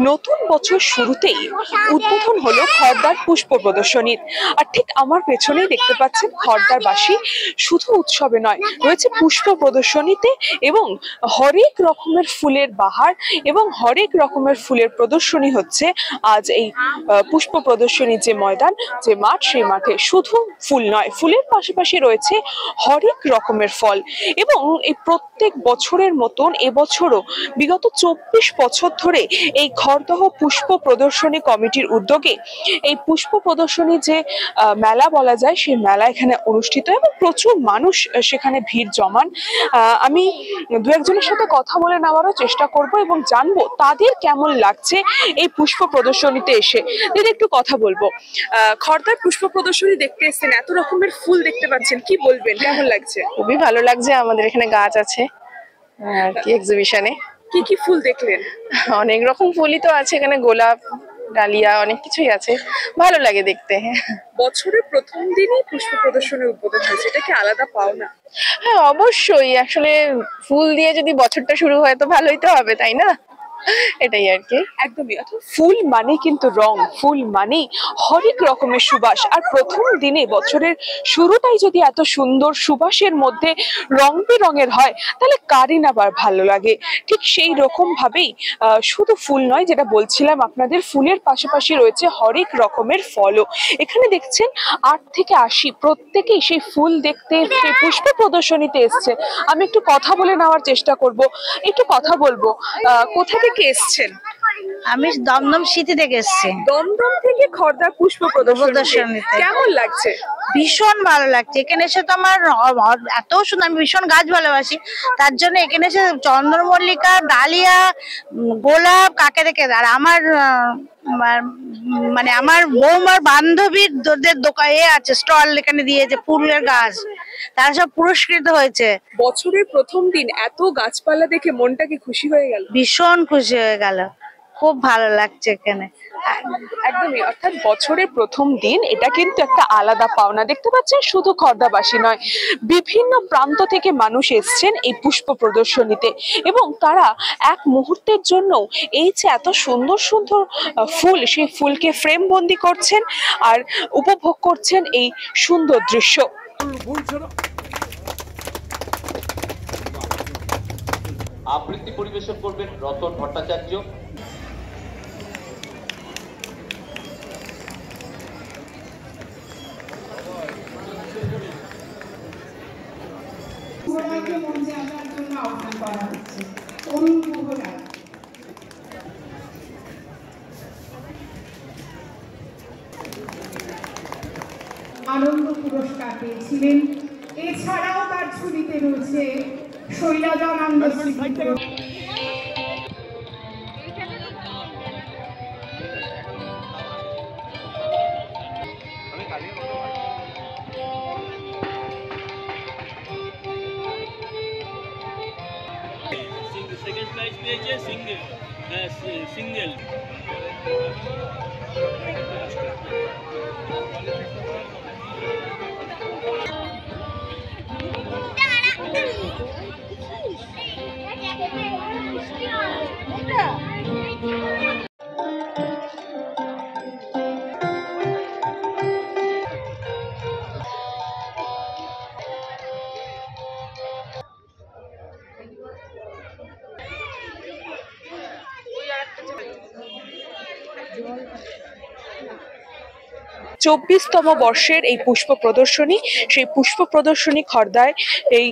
নতুন বছর শুরুতেই উদ্বোধন হলো খড়দার পুষ্প প্রদর্শনীর। আর ঠিক আমার পেছনেই দেখতে পাচ্ছেন খড়দারবাসী শুধু উৎসবে নয়, রয়েছে পুষ্প প্রদর্শনীতে এবং হরেক রকমের ফুলের বাহার এবং হরেক রকমের ফুলের প্রদর্শনী হচ্ছে। আজ এই পুষ্প প্রদর্শনীর যে ময়দান, যে মাঠ, সেই মাঠে শুধু ফুল নয়, ফুলের পাশাপাশি রয়েছে হরেক রকমের ফল। এবং এই প্রত্যেক বছরের মতন এবছরও বিগত 24 বছর ধরে এই খড়দহ পুষ্প প্রদর্শনী কমিটির উদ্যোগে এই পুষ্প প্রদর্শনী যে মেলা বলা যায়, সেই মেলা এখানে অনুষ্ঠিত এবং প্রচুর মানুষ সেখানে ভিড় জমান। আমি দু একজনের সাথে কথা বলে নেওয়ারও চেষ্টা করব এবং জানবো তাদের কেমন লাগছে এই পুষ্প প্রদর্শনীতে এসে। দিদি, একটু কথা বলবো। খড়দার পুষ্প প্রদর্শনী দেখতে এসেছেন, এত রকমের ফুল দেখতে পাচ্ছেন, কি বলবেন, কেমন লাগছে? খুবই ভালো লাগছে। আমাদের এখানে গাছ আছে আর কি এক্সিবিশনে। কি কি ফুল দেখলেন? অনেক রকম ফুলই তো আছে এখানে, গোলাপ, ডালিয়া, অনেক কিছুই আছে, ভালো লাগে দেখতে। বছরের প্রথম দিনই পুষ্প প্রদর্শনীর উদ্বোধন হয়েছে, এটা কি আলাদা পাওনা? হ্যাঁ, অবশ্যই। আসলে ফুল দিয়ে যদি বছরটা শুরু হয় তো ভালোই তো হবে, তাই না? এটাই আর কি। একদমই। ফুল মানে কিন্তু রং, ফুল মানে হরেক রকমের সুবাস। আর প্রথম দিনে বছরের শুরুটাই যদি এত সুন্দর সুবাসের মধ্যে রং বেরঙের হয়, তাহলে কারই না আবার ভালো লাগে। ঠিক সেই রকম ভাবেই শুধু ফুল নয়, যেটা বলছিলাম আপনাদের, ফুলের পাশাপাশি রয়েছে হরেক রকমের ফলও। এখানে দেখছেন 8 থেকে 80 প্রত্যেকেই সেই ফুল দেখতে, সেই পুষ্প প্রদর্শনীতে এসছে। আমি একটু কথা বলে নেওয়ার চেষ্টা করব। একটু কথা বলবো, কোথা থেকে এসছেন? আমি দমদম সিটি থেকে এসেছি। দমদম থেকে খড়দার পুষ্প প্রদর্শনীতে কেমন লাগছে? ভীষণ ভালো লাগছে। এখানে এসে তো আমার এত সুন্দর, আমি ভীষণ গাছ ভালোবাসি, তার জন্য এখানে এসে চন্দ্রমল্লিকা, ডালিয়া, গোলাপ কাকে দেখে। আর আমার মানে আমার বৌমার বান্ধবীর দোকান আছে, স্টল এখানে দিয়েছে ফুলের গাছ, তারা সব পুরস্কৃত হয়েছে। বছরের প্রথম দিন এত গাছপালা দেখে মনটা কি খুশি হয়ে গেল? ভীষণ খুশি হয়ে গেল, খুব ভালো লাগছে এখানে। একদমই। অর্থাৎ বছরের প্রথম দিন, এটা কিন্তু একটা আলাদা পাওনা। দেখতে পাচ্ছেন শুধু খড়দাবাসী নয়, বিভিন্ন প্রান্ত থেকে মানুষ এসছেন এই পুষ্প প্রদর্শনীতে এবং তারা এক মুহূর্তের জন্য এই যে এত সুন্দর সুন্দর ফুল, সেই ফুলকে ফ্রেম বন্দি করছেন আর উপভোগ করছেন এই সুন্দর দৃশ্য। আবৃত্তি পরিবেশন করবেন রতন ভট্টাচার্য। আনন্দ পুরস্কার পেয়েছিলেন। এছাড়াও তার ছবিতে রয়েছে শৈলজানন্দ স্মৃতি। সেকেন্ড প্রাইজ পেয়েছে সিঙ্গেল। চব্বিশতম বর্ষের এই পুষ্প প্রদর্শনী, সেই পুষ্প প্রদর্শনী খড়দায় এই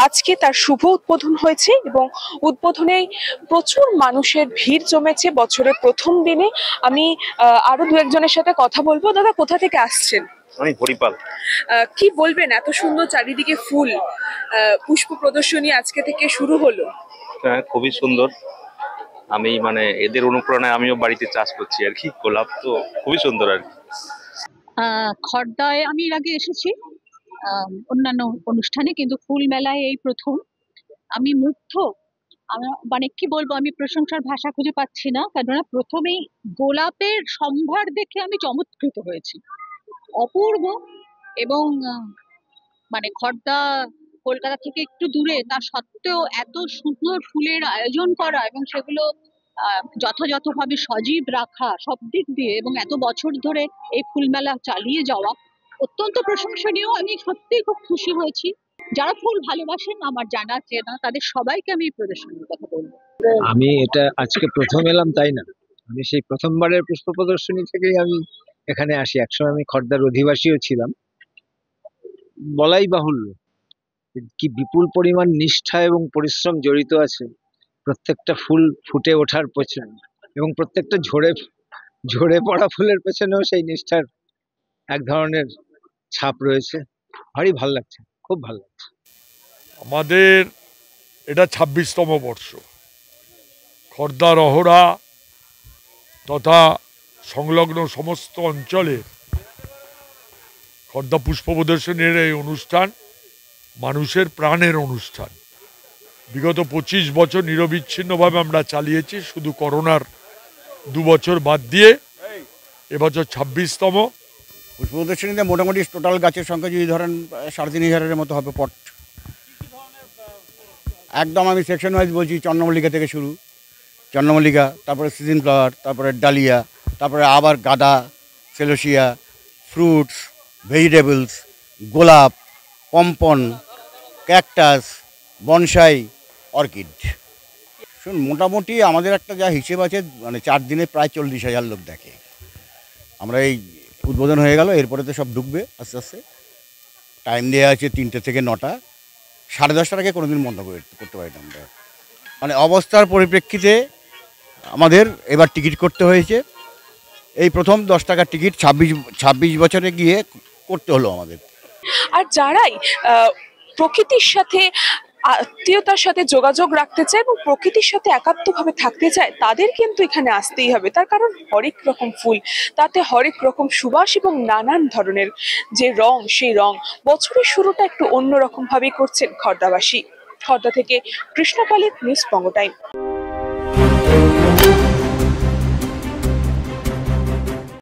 আজকে তার শুভ উদ্বোধন হয়েছে এবং উদ্বোধনে প্রচুর মানুষের ভিড় জমেছে বছরের প্রথম দিনে। আমি আরো দু একজনের সাথে কথা বলবো। দাদা, কোথা থেকে আসছেন? আমি হরিপাল। কি বলবেন, এত সুন্দর চারিদিকে ফুল, পুষ্প প্রদর্শনী আজকে থেকে শুরু হলো। হ্যাঁ, খুবই সুন্দর। আমি মানে এদের অনুপ্রেরণায় আমিও বাড়িতে চাষ করছি আর কি, গোলাপ। তো খুবই সুন্দর আর কি। খড়দায় আমি এর আগে এসেছি অন্যান্য অনুষ্ঠানে, কিন্তু ফুল মেলায় এই প্রথম। আমি মুগ্ধ। মানে কি বলবো, আমি প্রশংসার ভাষা খুঁজে পাচ্ছি না, কেননা প্রথমেই গোলাপের সম্ভার দেখে আমি চমৎকৃত হয়েছি, অপূর্ব। এবং মানে খড়দা কলকাতা থেকে একটু দূরে, তা সত্ত্বেও এত সুন্দর ফুলের আয়োজন করা এবং সেগুলো যথাযথভাবে সজীব রাখা সব দিক দিয়ে এবং এত বছর ধরে এই ফুলমেলা চালিয়ে যাওয়া অত্যন্ত প্রশংসনীয়। আমি সত্যিই খুব খুশি হয়েছি। যারা ফুল ভালোবাসেন আমার জানা চেনা তাদের সবাইকে আমি এই প্রদর্শনীর কথা বলবো। আমি এটা আজকে প্রথম এলাম তাই না, আমি সেই প্রথমবারের পুষ্প প্রদর্শনী থেকেই আমি এখানে আসি। একসময় আমি খড়দার অধিবাসীও ছিলাম। বলাই বাহুল্য কি বিপুল পরিমাণ নিষ্ঠা এবং পরিশ্রম জড়িত আছে প্রত্যেকটা ফুল ফুটে ওঠার পেছনে, এবং প্রত্যেকটা ঝরে পড়া ফুলের পেছনেও সেই নিষ্ঠার এক ধরনের ছাপ রয়েছে। ভারী ভাল লাগছে, খুব ভালো লাগছে। আমাদের এটা 26তম বর্ষ। খড়দা রহরা তথা সংলগ্ন সমস্ত অঞ্চলে খড়দা পুষ্প প্রদর্শনীর এই অনুষ্ঠান মানুষের প্রাণের অনুষ্ঠান। বিগত 25 বছর নিরবিচ্ছিন্নভাবে আমরা চালিয়েছি, শুধু করোনার 2 বছর বাদ দিয়ে। এবছর 26তম। পুষ্প প্রদর্শনীতে মোটামুটি টোটাল গাছের সংখ্যা যদি ধরেন 3500-এর মতো হবে পট। একদম আমি সেকশন ওয়াইজ বলছি, চন্দ্রমল্লিকা থেকে শুরু, চন্দ্রমল্লিকা, তারপরে সিজন ফ্লাওয়ার, তারপরে ডালিয়া, তারপরে আবার গাঁদা, সেলোসিয়া, ফ্রুটস, ভেজিটেবলস, গোলাপ, পম্পন, ক্যাকটাস, বনসাই, অর্কিড। শুনুন, মোটামুটি আমাদের একটা যা হিসেব আছে, মানে 4 দিনে প্রায় 40,000 লোক দেখে। আমরা এই উদ্বোধন হয়ে গেল, এরপরে তো সব ঢুকবে আস্তে আস্তে। টাইম দেওয়া আছে 3টে থেকে 9টা। 10:30টার আগে কোনোদিন বন্ধ করতে পারি না আমরা। মানে অবস্থার পরিপ্রেক্ষিতে আমাদের এবার টিকিট করতে হয়েছে। এই প্রথম 10 টাকার টিকিট 26 বছরে গিয়ে করতে হলো আমাদের। আর যারাই প্রকৃতির সাথে আত্মীয়তার সাথে যোগাযোগ রাখতে চায় এবং প্রকৃতির সাথে একাত্মভাবে থাকতে চায় তাদের কিন্তু এখানে আসতেই হবে। তার কারণ হরেক রকম ফুল, তাতে হরেক রকম সুবাস এবং নানান ধরনের যে রং, সেই রং বছরের শুরুটা একটু অন্যরকম ভাবেই করছেন খড়দাবাসী। খড়দা থেকে কৃষ্ণপালিত, নিউজ বঙ্গ টাইম।